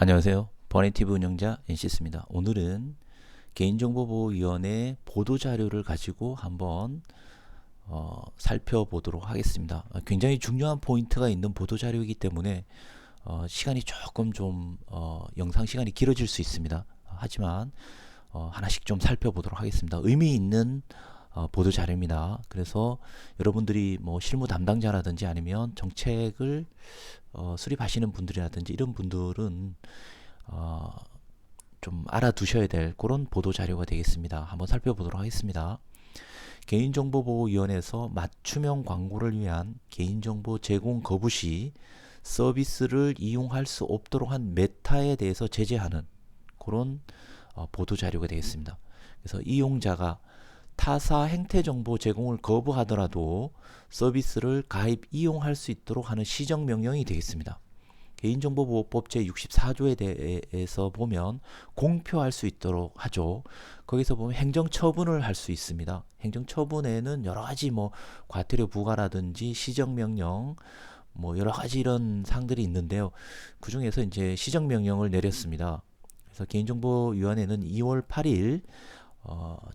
안녕하세요. 버네티브 운영자 NCS입니다. 오늘은 개인정보보호위원회 보도자료를 가지고 한번 살펴보도록 하겠습니다. 굉장히 중요한 포인트가 있는 보도자료이기 때문에 시간이 조금 좀 영상 시간이 길어질 수 있습니다. 하지만 하나씩 좀 살펴보도록 하겠습니다. 의미 있는 보도자료입니다. 그래서 여러분들이 뭐 실무 담당자라든지 아니면 정책을 수립하시는 분들이라든지 이런 분들은 어, 좀 알아두셔야 될 그런 보도 자료가 되겠습니다. 한번 살펴보도록 하겠습니다. 개인정보보호위원회에서 맞춤형 광고를 위한 개인정보 제공 거부 시 서비스를 이용할 수 없도록 한 메타에 대해서 제재하는 그런 보도 자료가 되겠습니다. 그래서 이용자가 타사 행태 정보 제공을 거부하더라도 서비스를 가입 이용할 수 있도록 하는 시정명령이 되겠습니다. 개인정보보호법 제64조에 대해서 보면 공표할 수 있도록 하죠. 거기서 보면 행정처분을 할 수 있습니다. 행정처분에는 여러가지 뭐 과태료 부과라든지 시정명령 뭐 여러가지 이런 사항들이 있는데요. 그 중에서 이제 시정명령을 내렸습니다. 그래서 개인정보위원회는 2월 8일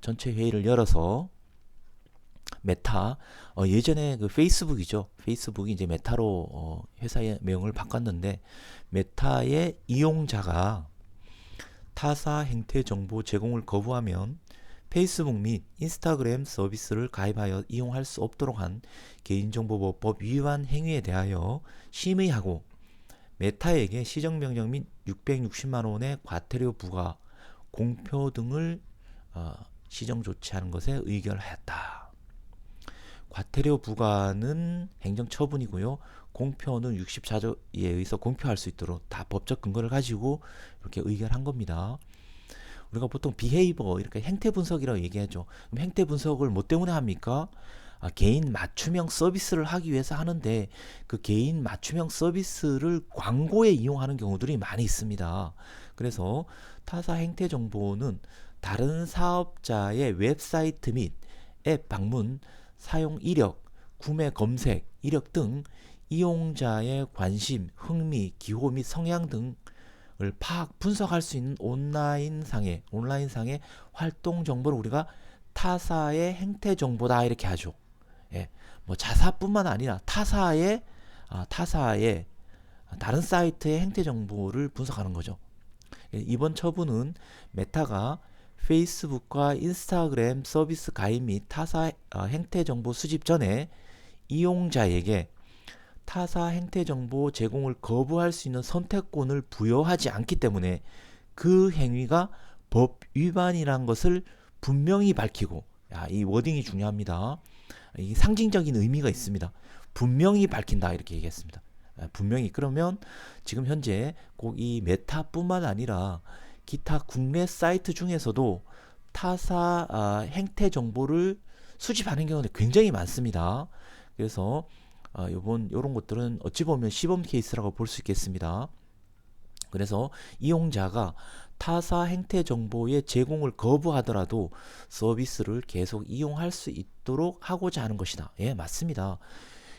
전체 회의를 열어서 메타 예전에 그 페이스북이죠. 페이스북이 이제 메타로 회사의 명을 바꿨는데 메타의 이용자가 타사 행태 정보 제공을 거부하면 페이스북 및 인스타그램 서비스를 가입하여 이용할 수 없도록 한 개인정보보호법 위반 행위에 대하여 심의하고 메타에게 시정명령 및 660만 원의 과태료 부과, 공표 등을 시정 조치하는 것에 의결하였다. 과태료 부과는 행정처분이고요. 공표는 64조에 의해서 공표할 수 있도록 다 법적 근거를 가지고 이렇게 의결한 겁니다. 우리가 보통 비헤이버 이렇게 행태 분석이라고 얘기하죠. 그럼 행태 분석을 뭐 때문에 합니까? 개인 맞춤형 서비스를 하기 위해서 하는데 그 개인 맞춤형 서비스를 광고에 이용하는 경우들이 많이 있습니다. 그래서 타사 행태 정보는 다른 사업자의 웹사이트 및 앱 방문, 사용 이력, 구매 검색 이력 등 이용자의 관심, 흥미, 기호 및 성향 등을 파악, 분석할 수 있는 온라인상의 활동 정보를 우리가 타사의 행태 정보다 이렇게 하죠. 예, 뭐 자사뿐만 아니라 타사의 다른 사이트의 행태 정보를 분석하는 거죠. 이번 처분은 메타가 페이스북과 인스타그램 서비스 가입 및 타사 행태 정보 수집 전에 이용자에게 타사 행태 정보 제공을 거부할 수 있는 선택권을 부여하지 않기 때문에 그 행위가 법 위반이란 것을 분명히 밝히고, 이 워딩이 중요합니다. 이 상징적인 의미가 있습니다. 분명히 밝힌다 이렇게 얘기했습니다. 분명히. 그러면 지금 현재 꼭 이 메타뿐만 아니라 기타 국내 사이트 중에서도 타사 행태 정보를 수집하는 경우는 굉장히 많습니다. 그래서 이런 것들은 어찌 보면 시범 케이스라고 볼 수 있겠습니다. 그래서 이용자가 타사 행태 정보의 제공을 거부하더라도 서비스를 계속 이용할 수 있도록 하고자 하는 것이다. 예, 맞습니다.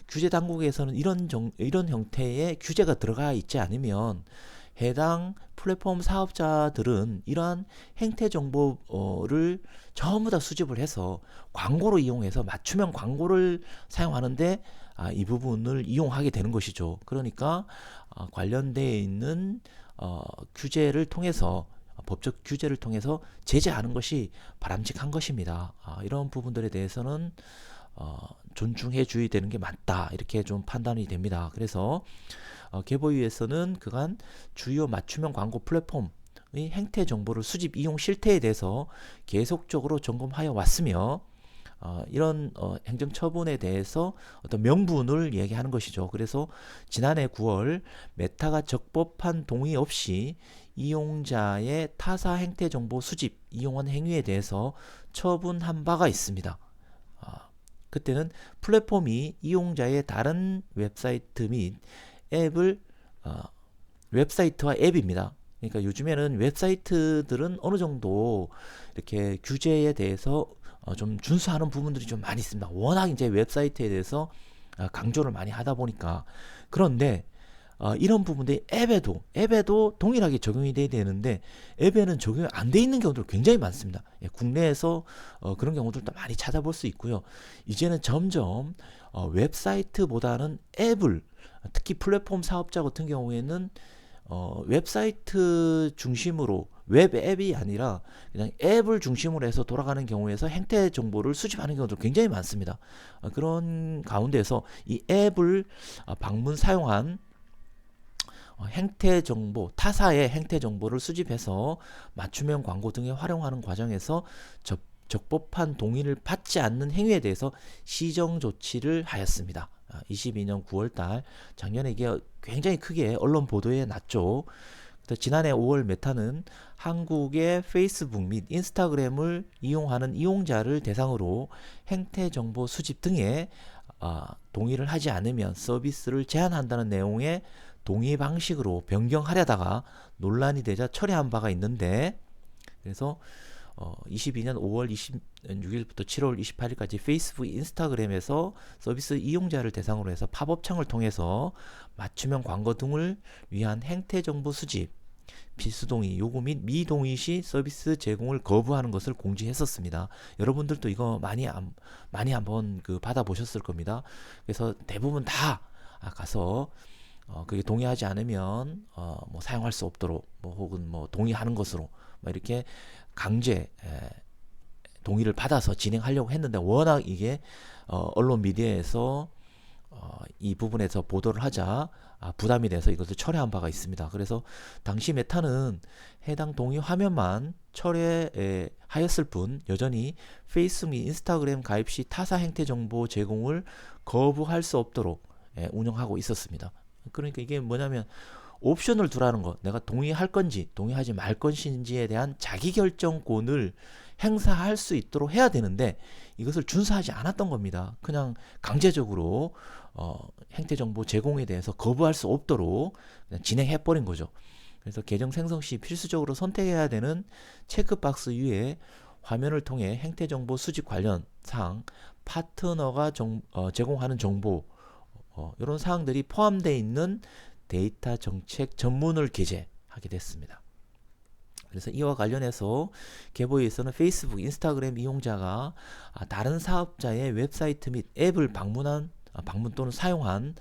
규제 당국에서는 이런 형태의 규제가 들어가 있지 않으면 해당 플랫폼 사업자들은 이러한 행태 정보를 전부 다 수집을 해서 광고로 이용해서 맞춤형 광고를 사용하는데 이 부분을 이용하게 되는 것이죠. 그러니까 관련되어 있는 규제를 통해서 법적 규제를 통해서 제재하는 것이 바람직한 것입니다. 이런 부분들에 대해서는 존중해 줘야 되는 게 맞다 이렇게 좀 판단이 됩니다. 그래서 개보위에서는 그간 주요 맞춤형 광고 플랫폼의 행태 정보를 수집 이용 실태에 대해서 계속적으로 점검하여 왔으며 이런 행정처분에 대해서 어떤 명분을 얘기하는 것이죠. 그래서 지난해 9월 메타가 적법한 동의 없이 이용자의 타사 행태 정보 수집 이용한 행위에 대해서 처분한 바가 있습니다. 그때는 플랫폼이 이용자의 다른 웹사이트 및 앱을 웹사이트와 앱입니다. 그러니까 요즘에는 웹사이트들은 어느 정도 이렇게 규제에 대해서 좀 준수하는 부분들이 좀 많이 있습니다. 워낙 이제 웹사이트에 대해서 강조를 많이 하다 보니까. 그런데 이런 부분들이 앱에도 동일하게 적용이 돼야 되는데 앱에는 적용이 안 돼 있는 경우도 굉장히 많습니다. 예, 국내에서 그런 경우들도 많이 찾아볼 수 있고요. 이제는 점점 웹사이트보다는 앱을, 특히 플랫폼 사업자 같은 경우에는 웹사이트 중심으로, 웹 앱이 아니라 그냥 앱을 중심으로 해서 돌아가는 경우에서 행태 정보를 수집하는 경우도 굉장히 많습니다. 그런 가운데서 이 앱을 방문 사용한 행태 정보, 타사의 행태 정보를 수집해서 맞춤형 광고 등에 활용하는 과정에서 적법한 동의를 받지 않는 행위에 대해서 시정 조치를 하였습니다. 22년 9월달, 작년에 이게 굉장히 크게 언론 보도에 났죠. 지난해 5월 메타는 한국의 페이스북 및 인스타그램을 이용하는 이용자를 대상으로 행태 정보 수집 등에 동의를 하지 않으면 서비스를 제한한다는 내용의 동의 방식으로 변경하려다가 논란이 되자 철회한 바가 있는데, 그래서 22년 5월 26일부터 7월 28일까지 페이스북, 인스타그램에서 서비스 이용자를 대상으로 해서 팝업창을 통해서 맞춤형 광고 등을 위한 행태 정보 수집, 필수 동의, 요구 및 미동의 시 서비스 제공을 거부하는 것을 공지했었습니다. 여러분들도 이거 많이 한번 받아보셨을 겁니다. 그래서 대부분 다 가서 그게 동의하지 않으면 뭐 사용할 수 없도록, 뭐 혹은 뭐 동의하는 것으로 뭐 이렇게 강제 동의를 받아서 진행하려고 했는데, 워낙 이게 언론 미디어에서 이 부분에서 보도를 하자 부담이 돼서 이것을 철회한 바가 있습니다. 그래서 당시 메타는 해당 동의 화면만 철회하였을 뿐 여전히 페이스북 및 인스타그램 가입 시 타사 행태 정보 제공을 거부할 수 없도록 운영하고 있었습니다. 그러니까 이게 뭐냐면 옵션을 두라는 거, 내가 동의할 건지 동의하지 말 것인지에 대한 자기결정권을 행사할 수 있도록 해야 되는데 이것을 준수하지 않았던 겁니다. 그냥 강제적으로 행태정보 제공에 대해서 거부할 수 없도록 그냥 진행해버린 거죠. 그래서 계정 생성 시 필수적으로 선택해야 되는 체크박스 위에 화면을 통해 행태정보 수집 관련 사항, 파트너가 제공하는 정보, 이런 사항들이 포함되어 있는 데이터 정책 전문을 게재하게 됐습니다. 그래서 이와 관련해서 계보에서는 페이스북, 인스타그램 이용자가 다른 사업자의 웹사이트 및 앱을 방문 또는 사용한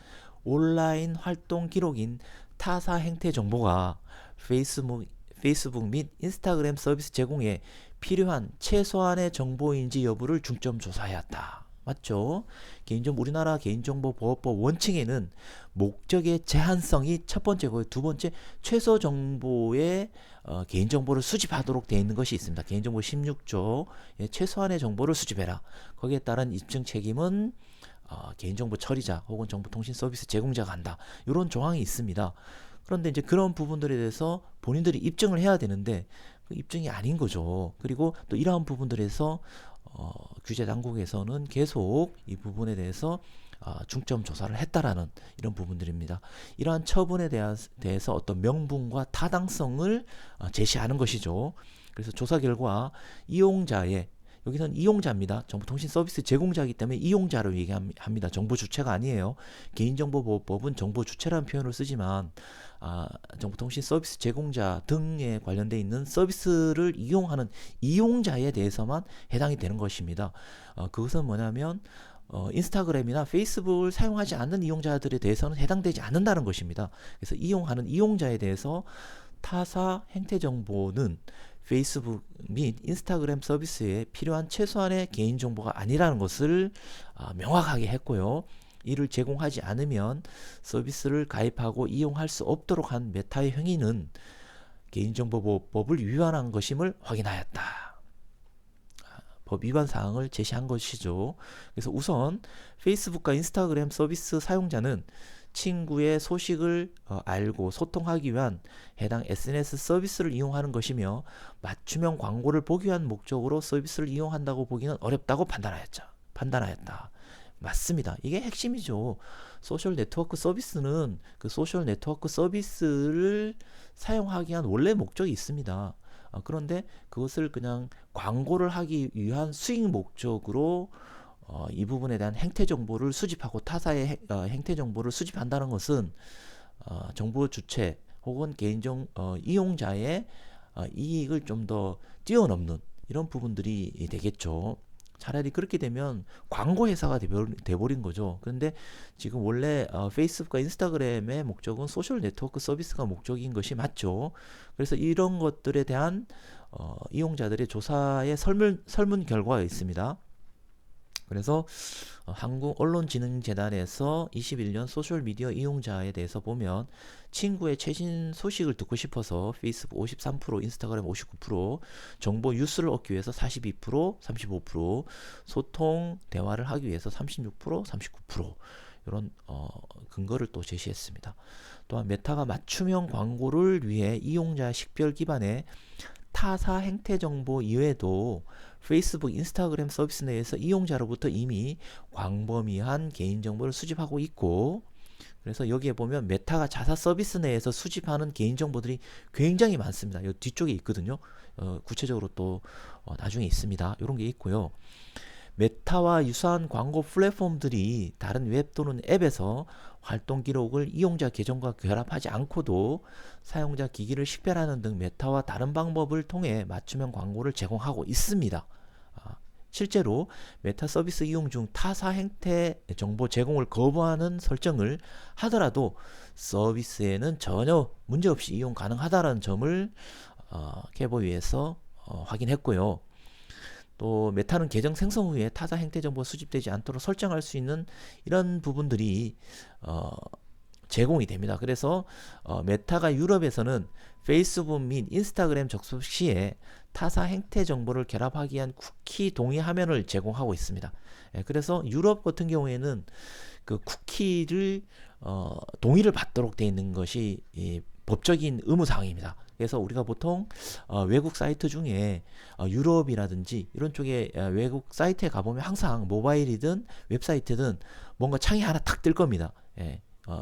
온라인 활동 기록인 타사 행태 정보가 페이스북 및 인스타그램 서비스 제공에 필요한 최소한의 정보인지 여부를 중점 조사하였다. 맞죠? 우리나라 개인정보보호법 원칙에는 목적의 제한성이 첫 번째고, 두 번째 최소 정보의 개인정보를 수집하도록 되어 있는 것이 있습니다. 개인정보 16조 최소한의 정보를 수집해라. 거기에 따른 입증 책임은 개인정보 처리자 혹은 정보통신 서비스 제공자가 한다. 이런 조항이 있습니다. 그런데 이제 그런 부분들에 대해서 본인들이 입증을 해야 되는데 그 입증이 아닌 거죠. 그리고 또 이러한 부분들에서 규제 당국에서는 계속 이 부분에 대해서 중점 조사를 했다라는 이런 부분들입니다. 이러한 처분에 대해서 어떤 명분과 타당성을 제시하는 것이죠. 그래서 조사 결과 이용자의, 여기서는 이용자입니다. 정보통신 서비스 제공자이기 때문에 이용자로 얘기합니다. 정보 주체가 아니에요. 개인정보보호법은 정보 주체라는 표현을 쓰지만 정보통신 서비스 제공자 등에 관련되어 있는 서비스를 이용하는 이용자에 대해서만 해당이 되는 것입니다. 그것은 뭐냐면 인스타그램이나 페이스북을 사용하지 않는 이용자들에 대해서는 해당되지 않는다는 것입니다. 그래서 이용하는 이용자에 대해서 타사 행태 정보는 페이스북 및 인스타그램 서비스에 필요한 최소한의 개인정보가 아니라는 것을 명확하게 했고요. 이를 제공하지 않으면 서비스를 가입하고 이용할 수 없도록 한 메타의 행위는 개인정보보호법을 위반한 것임을 확인하였다. 법 위반 사항을 제시한 것이죠. 그래서 우선 페이스북과 인스타그램 서비스 사용자는 친구의 소식을 알고 소통하기 위한 해당 SNS 서비스를 이용하는 것이며 맞춤형 광고를 보기 위한 목적으로 서비스를 이용한다고 보기는 어렵다고 판단하였다. 맞습니다. 이게 핵심이죠. 소셜 네트워크 서비스는 그 소셜 네트워크 서비스를 사용하기 위한 원래 목적이 있습니다. 그런데 그것을 그냥 광고를 하기 위한 수익 목적으로 이 부분에 대한 행태 정보를 수집하고 타사의 행태 정보를 수집한다는 것은 정보 주체 혹은 이용자의 이익을 좀 더 뛰어넘는 이런 부분들이 되겠죠. 차라리 그렇게 되면 광고 회사가 돼버린 거죠. 그런데 지금 원래 페이스북과 인스타그램의 목적은 소셜 네트워크 서비스가 목적인 것이 맞죠. 그래서 이런 것들에 대한 이용자들의 조사의 설문 결과가 있습니다. 그래서 한국언론진흥재단에서 21년 소셜미디어 이용자에 대해서 보면 친구의 최신 소식을 듣고 싶어서 페이스북 53%, 인스타그램 59%, 정보 뉴스를 얻기 위해서 42%, 35%, 소통, 대화를 하기 위해서 36%, 39% 이런 근거를 또 제시했습니다. 또한 메타가 맞춤형 광고를 위해 이용자 식별 기반의 타사 행태 정보 이외에도 페이스북, 인스타그램 서비스 내에서 이용자로부터 이미 광범위한 개인정보를 수집하고 있고, 그래서 여기에 보면 메타가 자사 서비스 내에서 수집하는 개인정보들이 굉장히 많습니다. 여기 뒤쪽에 있거든요. 구체적으로 또 나중에 있습니다. 이런 게 있고요. 메타와 유사한 광고 플랫폼들이 다른 웹 또는 앱에서 활동 기록을 이용자 계정과 결합하지 않고도 사용자 기기를 식별하는 등 메타와 다른 방법을 통해 맞춤형 광고를 제공하고 있습니다. 실제로 메타 서비스 이용 중 타사 행태 정보 제공을 거부하는 설정을 하더라도 서비스에는 전혀 문제없이 이용 가능하다는 점을 캐보위에서 확인했고요. 또 메타는 계정 생성 후에 타사 행태 정보 수집되지 않도록 설정할 수 있는 이런 부분들이 제공이 됩니다. 그래서 메타가 유럽에서는 페이스북 및 인스타그램 접속 시에 타사 행태 정보를 결합하기 위한 쿠키 동의 화면을 제공하고 있습니다. 그래서 유럽 같은 경우에는 그 쿠키를 동의를 받도록 되어 있는 것이 법적인 의무사항입니다. 그래서 우리가 보통 외국 사이트 중에 유럽이라든지 이런 쪽에 외국 사이트에 가보면 항상 모바일이든 웹사이트든 뭔가 창이 하나 탁 뜰 겁니다.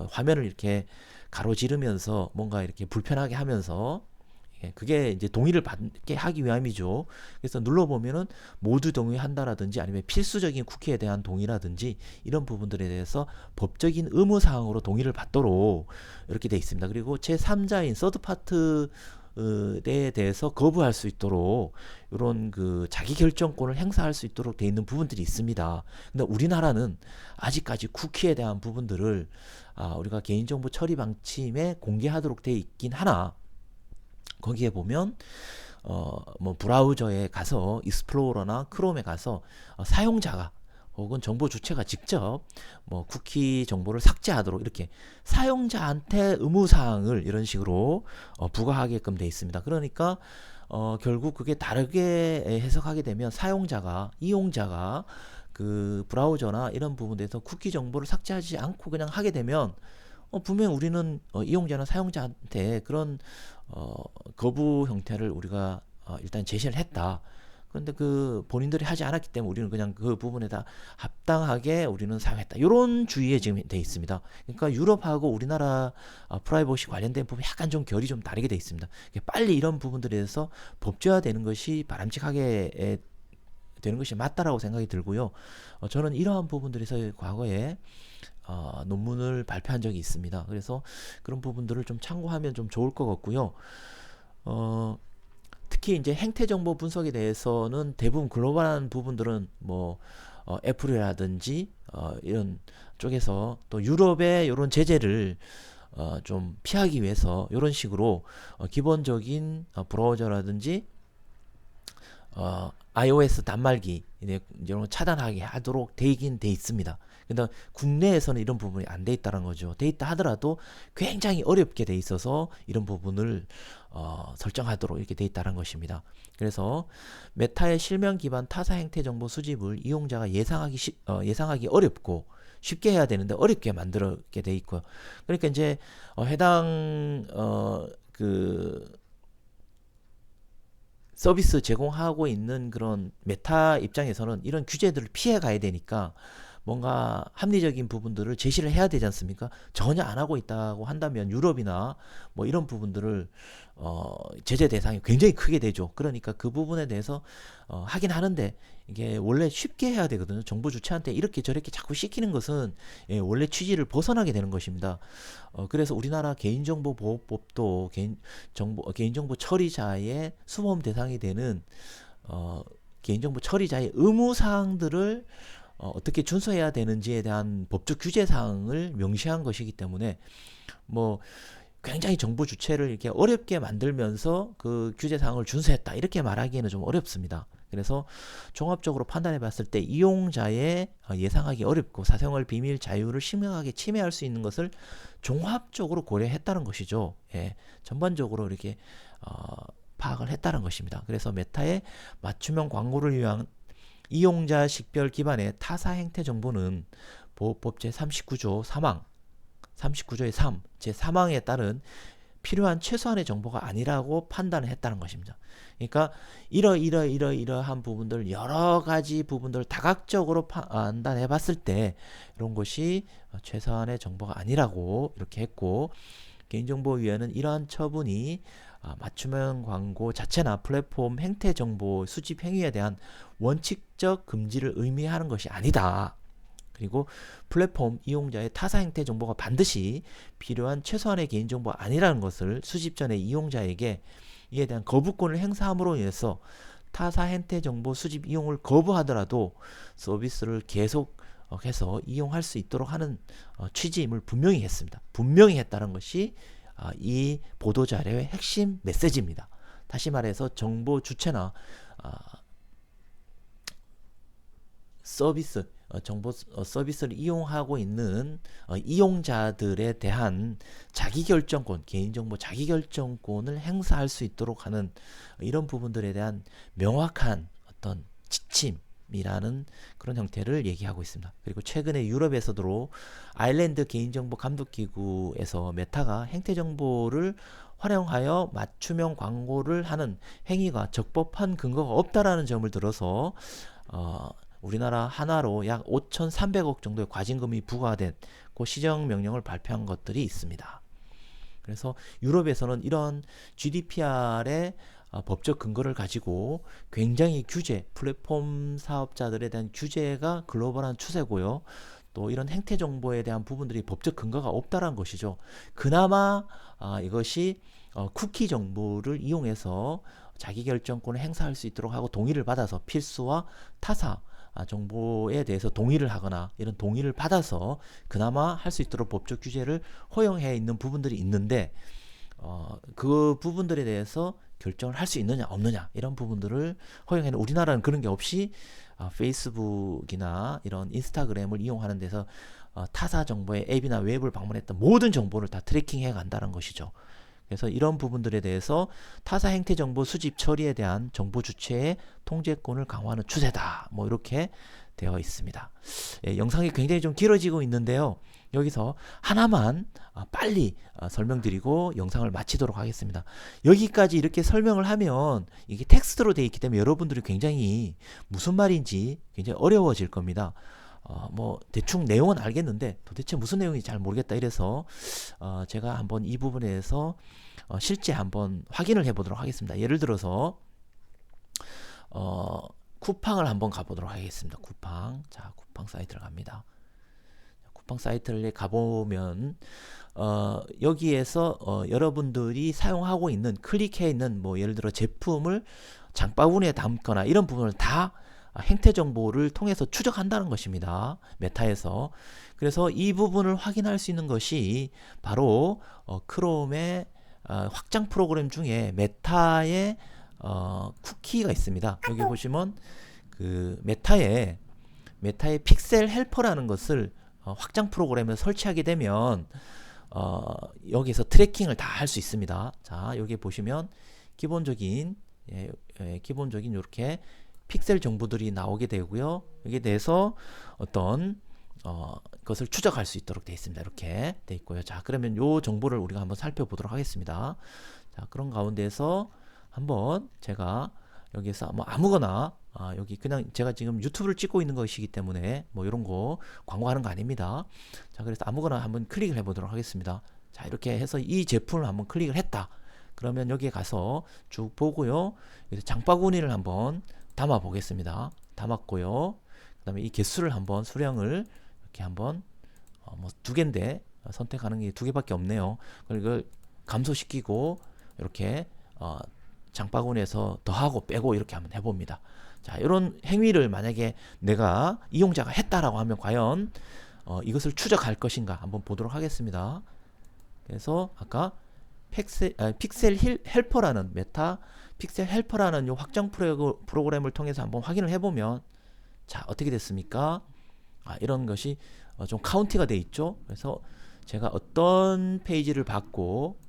화면을 이렇게 가로지르면서 뭔가 이렇게 불편하게 하면서 그게 이제 동의를 받게 하기 위함이죠. 그래서 눌러보면은 모두 동의한다라든지 아니면 필수적인 쿠키에 대한 동의라든지 이런 부분들에 대해서 법적인 의무사항으로 동의를 받도록 이렇게 되어 있습니다. 그리고 제3자인 서드파트에 대해서 거부할 수 있도록 이런 그 자기결정권을 행사할 수 있도록 되어 있는 부분들이 있습니다. 근데 우리나라는 아직까지 쿠키에 대한 부분들을 우리가 개인정보 처리 방침에 공개하도록 되어 있긴 하나, 거기에 보면 뭐 브라우저에 가서 익스플로러나 크롬에 가서 사용자가 혹은 정보 주체가 직접 뭐 쿠키 정보를 삭제하도록 이렇게 사용자한테 의무사항을 이런 식으로 부과하게끔 돼 있습니다. 그러니까 결국 그게 다르게 해석하게 되면 이용자가 그 브라우저나 이런 부분에서 쿠키 정보를 삭제하지 않고 그냥 하게 되면 분명 우리는 이용자나 사용자한테 그런 거부 형태를 우리가 일단 제시를 했다. 그런데 그 본인들이 하지 않았기 때문에 우리는 그냥 그 부분에다 합당하게 우리는 사용했다. 이런 주의에 지금 돼 있습니다. 그러니까 유럽하고 우리나라 프라이버시 관련된 부분이 약간 좀 결이 좀 다르게 돼 있습니다. 빨리 이런 부분들에 대해서 법제화되는 것이 바람직하게 되는 것이 맞다라고 생각이 들고요. 저는 이러한 부분들에서 과거에 논문을 발표한 적이 있습니다. 그래서 그런 부분들을 좀 참고하면 좀 좋을 것 같고요. 특히 이제 행태 정보 분석에 대해서는 대부분 글로벌한 부분들은 뭐 애플이라든지 이런 쪽에서 또 유럽의 이런 제재를 좀 피하기 위해서 이런 식으로 기본적인 브라우저라든지 iOS 단말기 이런 거 차단하게 하도록 되긴 돼 있습니다. 근데 국내에서는 이런 부분이 안 돼 있다는 거죠. 돼 있다 하더라도 굉장히 어렵게 돼 있어서 이런 부분을 설정하도록 이렇게 돼 있다는 것입니다. 그래서 메타의 실명 기반 타사 행태 정보 수집을 이용자가 예상하기 어렵고 쉽게 해야 되는데 어렵게 만들게 돼 있고요. 그러니까 이제 해당 서비스 제공하고 있는 그런 메타 입장에서는 이런 규제들을 피해 가야 되니까 뭔가 합리적인 부분들을 제시를 해야 되지 않습니까? 전혀 안 하고 있다고 한다면 유럽이나 뭐 이런 부분들을 제재 대상이 굉장히 크게 되죠. 그러니까 그 부분에 대해서 하긴 하는데 이게 원래 쉽게 해야 되거든요. 정부 주체한테 이렇게 저렇게 자꾸 시키는 것은 원래 취지를 벗어나게 되는 것입니다. 그래서 우리나라 개인정보보호법도 개인정보 처리자의 수범 대상이 되는 개인정보 처리자의 의무사항들을 어떻게 준수해야 되는지에 대한 법적 규제사항을 명시한 것이기 때문에 뭐 굉장히 정부 주체를 이렇게 어렵게 만들면서 그 규제사항을 준수했다 이렇게 말하기에는 좀 어렵습니다. 그래서 종합적으로 판단해 봤을 때 이용자의 예상하기 어렵고 사생활 비밀 자유를 심각하게 침해할 수 있는 것을 종합적으로 고려했다는 것이죠. 예, 전반적으로 이렇게 파악을 했다는 것입니다. 그래서 메타의 맞춤형 광고를 위한 이용자 식별 기반의 타사 행태 정보는 보호법 제39조 39조의 3, 제3항에 따른 필요한 최소한의 정보가 아니라고 판단을 했다는 것입니다. 그러니까 이러한 부분들 여러 가지 부분들 다각적으로 판단해 봤을 때 이런 것이 최소한의 정보가 아니라고 이렇게 했고 개인정보위원회는 이러한 처분이 맞춤형 광고 자체나 플랫폼 행태 정보 수집 행위에 대한 원칙적 금지를 의미하는 것이 아니다. 그리고 플랫폼 이용자의 타사 행태 정보가 반드시 필요한 최소한의 개인정보가 아니라는 것을 수집 전에 이용자에게 이에 대한 거부권을 행사함으로 인해서 타사 행태 정보 수집 이용을 거부하더라도 서비스를 계속해서 이용할 수 있도록 하는 취지임을 분명히 했습니다. 분명히 했다는 것이 이 보도자료의 핵심 메시지입니다. 다시 말해서 정보 주체나 정보 서비스를 이용하고 있는 이용자들에 대한 자기결정권, 개인정보 자기결정권을 행사할 수 있도록 하는 이런 부분들에 대한 명확한 어떤 지침이라는 그런 형태를 얘기하고 있습니다. 그리고 최근에 유럽에서도 아일랜드 개인정보 감독기구에서 메타가 행태정보를 활용하여 맞춤형 광고를 하는 행위가 적법한 근거가 없다라는 점을 들어서 우리나라 하나로 약 5,300억 정도의 과징금이 부과됐고 시정명령을 발표한 것들이 있습니다. 그래서 유럽에서는 이런 GDPR의 법적 근거를 가지고 굉장히 플랫폼 사업자들에 대한 규제가 글로벌한 추세고요. 또 이런 행태 정보에 대한 부분들이 법적 근거가 없다는 것이죠. 그나마 이것이 쿠키 정보를 이용해서 자기결정권을 행사할 수 있도록 하고 동의를 받아서 필수와 타사 정보에 대해서 동의를 하거나 이런 동의를 받아서 그나마 할 수 있도록 법적 규제를 허용해 있는 부분들이 있는데 그 부분들에 대해서 결정을 할 수 있느냐 없느냐 이런 부분들을 허용해는 우리나라는 그런 게 없이 페이스북이나 이런 인스타그램을 이용하는 데서 타사 정보의 앱이나 웹을 방문했던 모든 정보를 다 트래킹해 간다는 것이죠. 그래서 이런 부분들에 대해서 타사 행태 정보 수집 처리에 대한 정보 주체의 통제권을 강화하는 추세다. 뭐 이렇게 되어 있습니다. 영상이 굉장히 좀 길어지고 있는데요. 여기서 하나만 빨리 설명드리고 영상을 마치도록 하겠습니다. 여기까지 이렇게 설명을 하면 이게 텍스트로 되어 있기 때문에 여러분들이 굉장히 무슨 말인지 굉장히 어려워질 겁니다. 뭐 대충 내용은 알겠는데 도대체 무슨 내용인지 잘 모르겠다 이래서 제가 한번 이 부분에서 실제 한번 확인을 해보도록 하겠습니다. 예를 들어서 쿠팡을 한번 가보도록 하겠습니다. 자, 쿠팡 사이트를 갑니다. 쿠팡 사이트를 가보면 여기에서 여러분들이 사용하고 있는 클릭해 있는 뭐 예를 들어 제품을 장바구니에 담거나 이런 부분을 다 행태 정보를 통해서 추적한다는 것입니다. 메타에서. 그래서 이 부분을 확인할 수 있는 것이 바로 크롬의 확장 프로그램 중에 메타의 쿠키가 있습니다. 여기 보시면 그 메타의 픽셀 헬퍼라는 것을 확장 프로그램에 설치하게 되면 여기서 트래킹을 다 할 수 있습니다. 자, 여기 보시면 기본적인 이렇게 픽셀 정보들이 나오게 되고요. 여기에 대해서 어떤 것을 추적할 수 있도록 되어 있습니다. 이렇게 되어 있고요. 자, 그러면 요 정보를 우리가 한번 살펴보도록 하겠습니다. 자, 그런 가운데서 한번 제가 여기서 뭐 아무거나 여기 그냥 제가 지금 유튜브를 찍고 있는 것이기 때문에 뭐 이런 거 광고하는 거 아닙니다. 자, 그래서 아무거나 한번 클릭을 해 보도록 하겠습니다. 자, 이렇게 해서 이 제품을 한번 클릭을 했다. 그러면 여기에 가서 쭉 보고요. 그래서 장바구니를 한번 담아 보겠습니다. 담았고요. 그 다음에 이 개수를 한번 수량을 이렇게 한번 뭐 2개인데 선택하는 게 2개밖에 없네요. 이걸 감소시키고 이렇게 장바구니에서 더하고 빼고 이렇게 한번 해봅니다. 자, 이런 행위를 만약에 내가 이용자가 했다라고 하면 과연 이것을 추적할 것인가 한번 보도록 하겠습니다. 그래서 아까 픽셀 헬퍼라는 메타 픽셀 헬퍼라는 요 확장 프로그램을 통해서 한번 확인을 해보면 자, 어떻게 됐습니까? 이런 것이 좀 카운티가 돼 있죠. 그래서 제가 어떤 페이지를 받고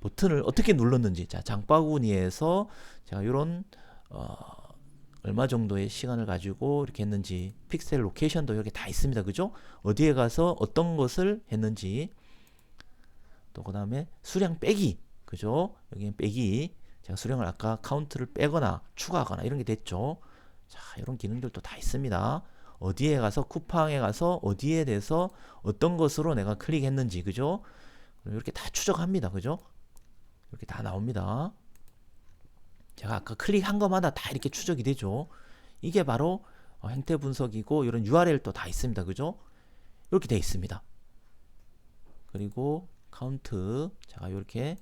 버튼을 어떻게 눌렀는지, 자, 장바구니에서 제가 이런 얼마 정도의 시간을 가지고 이렇게 했는지, 픽셀 로케이션도 여기 다 있습니다. 그죠? 어디에 가서 어떤 것을 했는지, 또 그 다음에 수량 빼기, 그죠? 여기는 빼기, 제가 수량을 아까 카운트를 빼거나 추가하거나 이런 게 됐죠. 자, 이런 기능들도 다 있습니다. 어디에 가서 쿠팡에 가서 어디에 대해서 어떤 것으로 내가 클릭했는지, 그죠? 이렇게 다 추적합니다. 그죠? 이렇게 다 나옵니다. 제가 아까 클릭한 것마다 다 이렇게 추적이 되죠. 이게 바로 행태 분석이고, 이런 URL도 다 있습니다. 그죠? 이렇게 돼 있습니다. 그리고 카운트, 제가 이렇게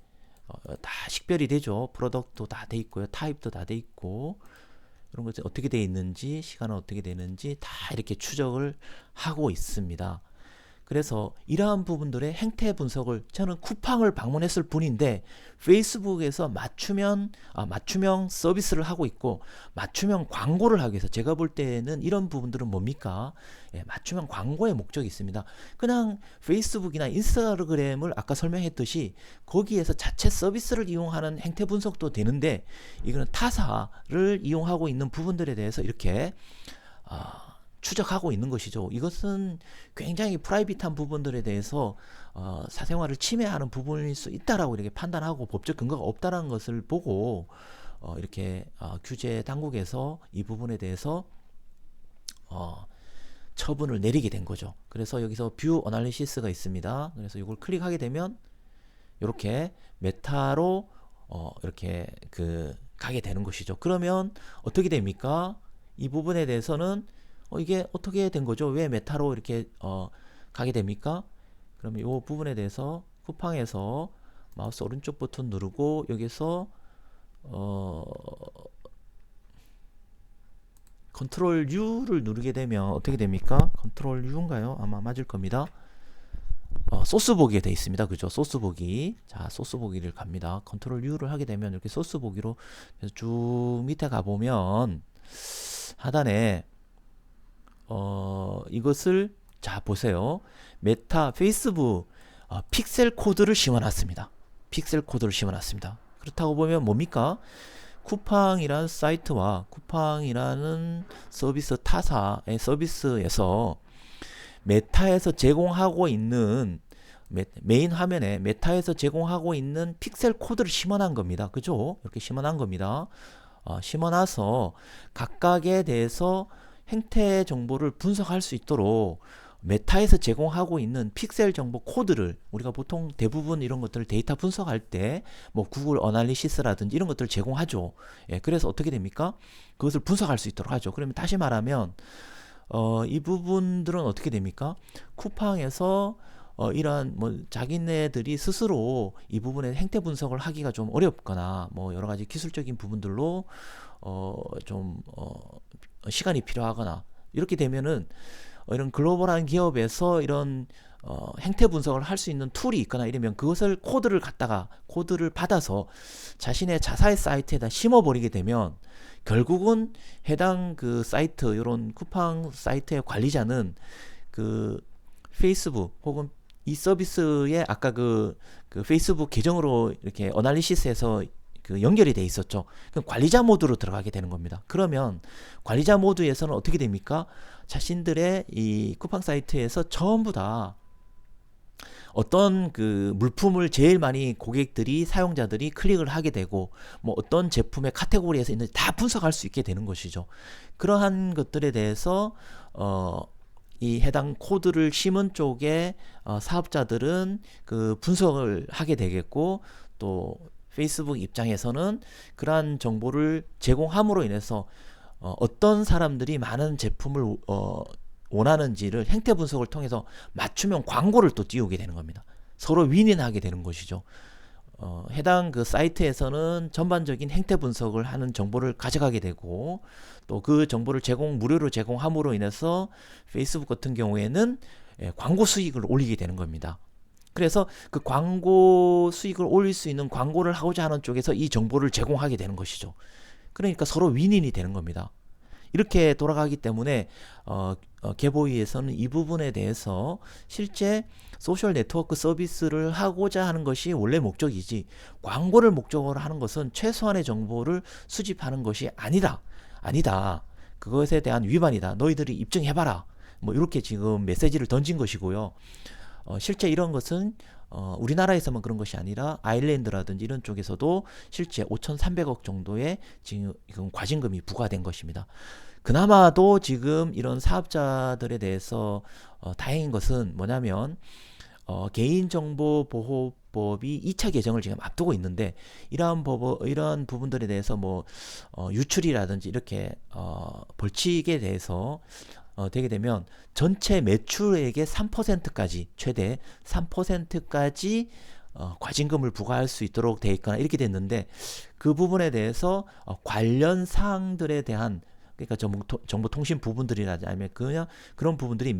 다 식별이 되죠. 프로덕트도 다 돼 있고요. 타입도 다 돼 있고, 이런 것이 어떻게 돼 있는지, 시간은 어떻게 되는지 다 이렇게 추적을 하고 있습니다. 그래서 이러한 부분들의 행태 분석을, 저는 쿠팡을 방문했을 뿐인데 페이스북에서 맞춤형 서비스를 하고 있고 맞춤형 광고를 하기 위해서, 제가 볼 때는 이런 부분들은 뭡니까? 맞춤형 광고의 목적이 있습니다. 그냥 페이스북이나 인스타그램을 아까 설명했듯이 거기에서 자체 서비스를 이용하는 행태 분석도 되는데, 이거는 타사를 이용하고 있는 부분들에 대해서 이렇게 추적하고 있는 것이죠. 이것은 굉장히 프라이빗한 부분들에 대해서 사생활을 침해하는 부분일 수 있다라고 이렇게 판단하고 법적 근거가 없다라는 것을 보고 이렇게 규제 당국에서 이 부분에 대해서 처분을 내리게 된 거죠. 그래서 여기서 뷰 어널리시스가 있습니다. 그래서 이걸 클릭하게 되면 이렇게 메타로 이렇게 가게 되는 것이죠. 그러면 어떻게 됩니까? 이 부분에 대해서는 이게 어떻게 된 거죠? 왜 메타로 이렇게 가게 됩니까? 그러면 이 부분에 대해서 쿠팡에서 마우스 오른쪽 버튼 누르고 여기서 컨트롤 U를 누르게 되면 어떻게 됩니까? 컨트롤 U인가요? 아마 맞을 겁니다. 소스 보기에 되어 있습니다. 그죠? 소스 보기. 자, 소스 보기를 갑니다. 컨트롤 U를 하게 되면 이렇게 소스 보기로 쭉 밑에 가보면 하단에 이것을, 자, 보세요. 메타 페이스북 픽셀 코드를 심어놨습니다. 픽셀 코드를 심어놨습니다. 그렇다고 보면 뭡니까? 쿠팡이란 사이트와 쿠팡이라는 서비스 타사의 서비스에서 메타에서 제공하고 있는 메인 화면에 메타에서 제공하고 있는 픽셀 코드를 심어놓은 겁니다. 그죠? 이렇게 심어놓은 겁니다. 심어놔서 각각에 대해서 행태 정보를 분석할 수 있도록 메타에서 제공하고 있는 픽셀 정보 코드를, 우리가 보통 대부분 이런 것들을 데이터 분석할 때 뭐 구글 어널리시스라든지 이런 것들을 제공하죠. 그래서 어떻게 됩니까? 그것을 분석할 수 있도록 하죠. 그러면 다시 말하면 이 부분들은 어떻게 됩니까? 쿠팡에서 이러한 뭐 자기네들이 스스로 이 부분에 행태 분석을 하기가 좀 어렵거나 뭐 여러 가지 기술적인 부분들로 시간이 필요하거나 이렇게 되면은 이런 글로벌한 기업에서 이런 행태 분석을 할 수 있는 툴이 있거나 이러면 그것을 코드를 받아서 자신의 자사의 사이트에다 심어버리게 되면 결국은 해당 그 사이트, 이런 쿠팡 사이트의 관리자는 그 페이스북 혹은 이 서비스의 아까 그 페이스북 계정으로 이렇게 어널리시스에서 연결이 돼 있었죠. 그럼 관리자 모드로 들어가게 되는 겁니다. 그러면 관리자 모드에서는 어떻게 됩니까? 자신들의 이 쿠팡 사이트에서 전부 다 어떤 그 물품을 제일 많이 고객들이 사용자들이 클릭을 하게 되고 뭐 어떤 제품의 카테고리에서 있는지 다 분석할 수 있게 되는 것이죠. 그러한 것들에 대해서 이 해당 코드를 심은 쪽에 사업자들은 그 분석을 하게 되겠고, 또 페이스북 입장에서는 그러한 정보를 제공함으로 인해서 어떤 사람들이 많은 제품을 원하는지를 행태 분석을 통해서 맞춤형 광고를 또 띄우게 되는 겁니다. 서로 윈윈하게 되는 것이죠. 해당 그 사이트에서는 전반적인 행태 분석을 하는 정보를 가져가게 되고, 또 그 정보를 무료로 제공함으로 인해서 페이스북 같은 경우에는 광고 수익을 올리게 되는 겁니다. 그래서 그 광고 수익을 올릴 수 있는 광고를 하고자 하는 쪽에서 이 정보를 제공하게 되는 것이죠. 그러니까 서로 윈윈이 되는 겁니다. 이렇게 돌아가기 때문에 개보이에서는 이 부분에 대해서 실제 소셜 네트워크 서비스를 하고자 하는 것이 원래 목적이지, 광고를 목적으로 하는 것은 최소한의 정보를 수집하는 것이 아니다. 그것에 대한 위반이다. 너희들이 입증해봐라. 뭐 이렇게 지금 메시지를 던진 것이고요. 실제 이런 것은 우리나라에서만 그런 것이 아니라 아일랜드라든지 이런 쪽에서도 실제 5,300억 정도의 지금 과징금이 부과된 것입니다. 그나마도 지금 이런 사업자들에 대해서 다행인 것은 뭐냐면 개인정보보호법이 2차 개정을 지금 앞두고 있는데, 이러한 부분들에 대해서 뭐 유출이라든지 이렇게 벌칙에 대해서 되게 되면 전체 매출액의 3%까지, 최대 3%까지 과징금을 부과할 수 있도록 돼 있거나 이렇게 됐는데, 그 부분에 대해서 관련 사항들에 대한, 그러니까 정보통신 부분들이라든지 아니면 그냥 그런 부분들이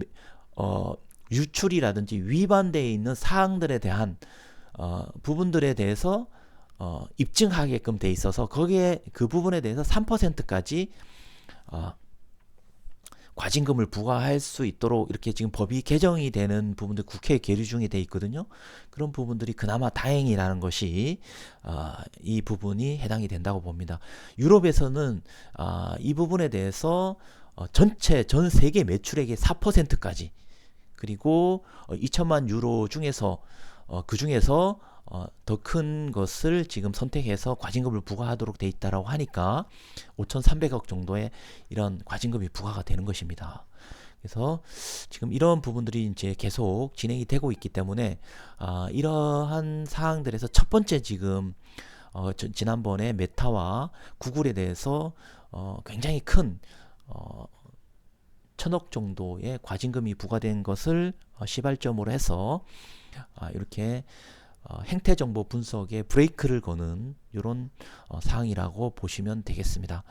유출이라든지 위반되어 있는 사항들에 대한 부분들에 대해서 입증하게끔 돼 있어서, 거기에 그 부분에 대해서 3%까지 과징금을 부과할 수 있도록 이렇게 지금 법이 개정이 되는 부분들 국회에 계류 중에 돼 있거든요. 그런 부분들이 그나마 다행이라는 것이 이 부분이 해당이 된다고 봅니다. 유럽에서는 이 부분에 대해서 전 세계 매출액의 4%까지, 그리고 2천만 유로 중에서 그 중에서 더 큰 것을 지금 선택해서 과징금을 부과하도록 돼 있다라고 하니까 5,300억 정도의 이런 과징금이 부과가 되는 것입니다. 그래서 지금 이런 부분들이 이제 계속 진행이 되고 있기 때문에 이러한 사항들에서 첫 번째, 지금 지난번에 메타와 구글에 대해서 굉장히 큰 1,000억 정도의 과징금이 부과된 것을 시발점으로 해서 이렇게 행태 정보 분석에 브레이크를 거는 이런 사항이라고 보시면 되겠습니다.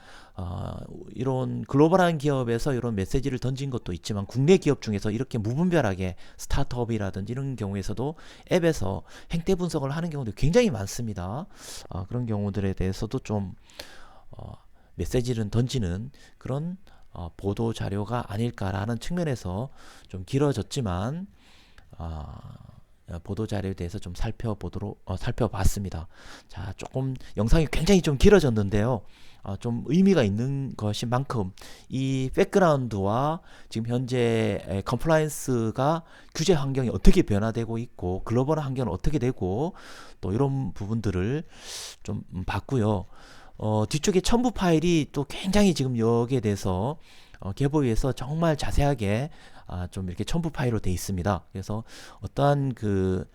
이런 글로벌한 기업에서 이런 메시지를 던진 것도 있지만, 국내 기업 중에서 이렇게 무분별하게 스타트업이라든지 이런 경우에서도 앱에서 행태 분석을 하는 경우도 굉장히 많습니다. 그런 경우들에 대해서도 좀 메시지를 던지는 그런 보도 자료가 아닐까라는 측면에서 좀 길어졌지만 보도 자료에 대해서 좀 살펴봤습니다. 자, 조금 영상이 굉장히 좀 길어졌는데요. 좀 의미가 있는 것인 만큼 이 백그라운드와 지금 현재 컴플라이언스가 규제 환경이 어떻게 변화되고 있고 글로벌 환경은 어떻게 되고 또 이런 부분들을 좀 봤고요. 뒤쪽에 첨부 파일이 또 굉장히 지금 여기에 대해서 개보위에서 정말 자세하게 좀 이렇게 첨부 파일로 되어 있습니다. 그래서 어떠한 그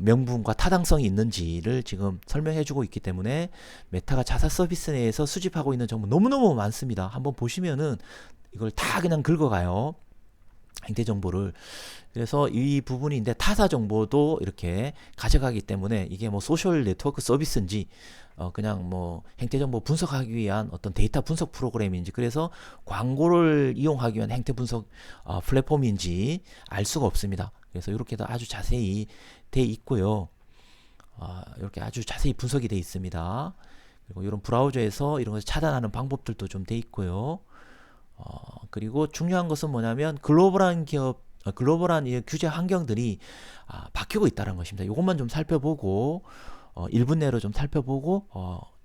명분과 타당성이 있는지를 지금 설명해 주고 있기 때문에, 메타가 자사 서비스 내에서 수집하고 있는 정보 너무너무 많습니다. 한번 보시면은 이걸 다 그냥 긁어가요, 행태 정보를. 그래서 이 부분인데, 타사 정보도 이렇게 가져가기 때문에 이게 뭐 소셜 네트워크 서비스인지 그냥 뭐 행태 정보 분석하기 위한 어떤 데이터 분석 프로그램인지, 그래서 광고를 이용하기 위한 행태 분석 플랫폼인지 알 수가 없습니다. 그래서 이렇게도 아주 자세히 돼 있고요. 이렇게 아주 자세히 분석이 돼 있습니다. 그리고 이런 브라우저에서 이런 것을 차단하는 방법들도 좀 돼 있고요. 그리고 중요한 것은 뭐냐면 글로벌한 이 규제 환경들이 바뀌고 있다는 것입니다. 이것만 좀 살펴보고 1분 내로 좀 살펴보고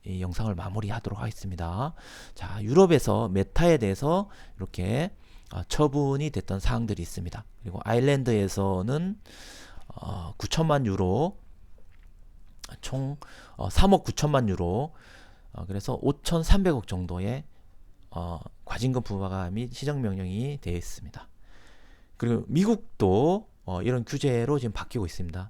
이 영상을 마무리하도록 하겠습니다. 자, 유럽에서 메타에 대해서 이렇게 처분이 됐던 사항들이 있습니다. 그리고 아일랜드에서는 9천만 유로, 총 3억 9천만 유로, 그래서 5,300억 정도의 과징금 부과 및 시정명령이 되어 있습니다. 그리고 미국도 이런 규제로 지금 바뀌고 있습니다.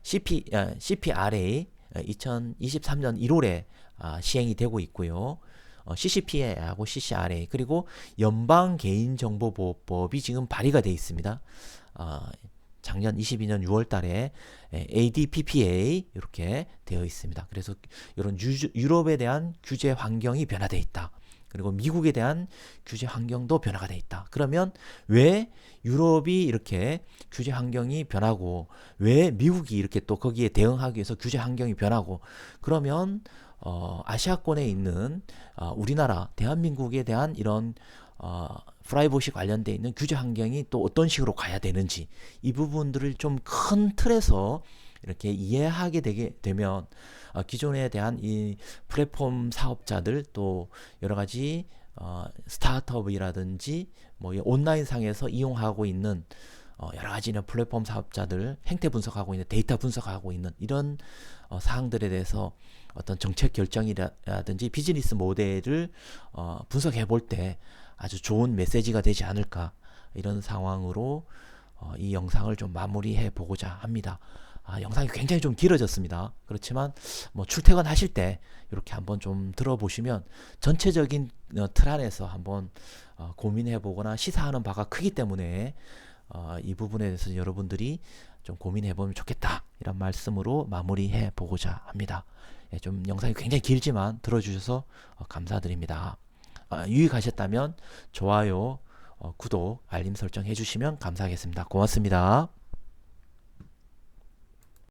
CPRA 2023년 1월에 시행이 되고 있고요. CCPA하고 CCRA 그리고 연방개인정보보호법이 지금 발의가 되어 있습니다. 작년 22년 6월 달에 ADPPA 이렇게 되어 있습니다. 그래서 이런 유럽에 대한 규제 환경이 변화되어 있다. 그리고 미국에 대한 규제 환경도 변화가 되어 있다. 그러면 왜 유럽이 이렇게 규제 환경이 변하고 왜 미국이 이렇게 또 거기에 대응하기 위해서 규제 환경이 변하고 그러면 아시아권에 있는 우리나라 대한민국에 대한 이런 프라이버시 관련돼 있는 규제 환경이 또 어떤 식으로 가야 되는지 이 부분들을 좀 큰 틀에서 이렇게 이해하게 되면 기존에 대한 이 플랫폼 사업자들 또 여러 가지 스타트업이라든지 뭐 온라인 상에서 이용하고 있는 여러 가지 플랫폼 사업자들 행태 분석하고 있는 데이터 분석하고 있는 이런 사항들에 대해서 어떤 정책 결정이라든지 비즈니스 모델을 분석해 볼 때 아주 좋은 메시지가 되지 않을까 이런 상황으로 이 영상을 좀 마무리해 보고자 합니다. 영상이 굉장히 좀 길어졌습니다. 그렇지만 뭐 출퇴근하실 때 이렇게 한번 좀 들어보시면 전체적인 틀 안에서 한번 고민해 보거나 시사하는 바가 크기 때문에 이 부분에 대해서 여러분들이 좀 고민해 보면 좋겠다 이런 말씀으로 마무리해 보고자 합니다. 좀 영상이 굉장히 길지만 들어주셔서 감사드립니다. 유익하셨다면 좋아요, 구독, 알림 설정 해주시면 감사하겠습니다. 고맙습니다.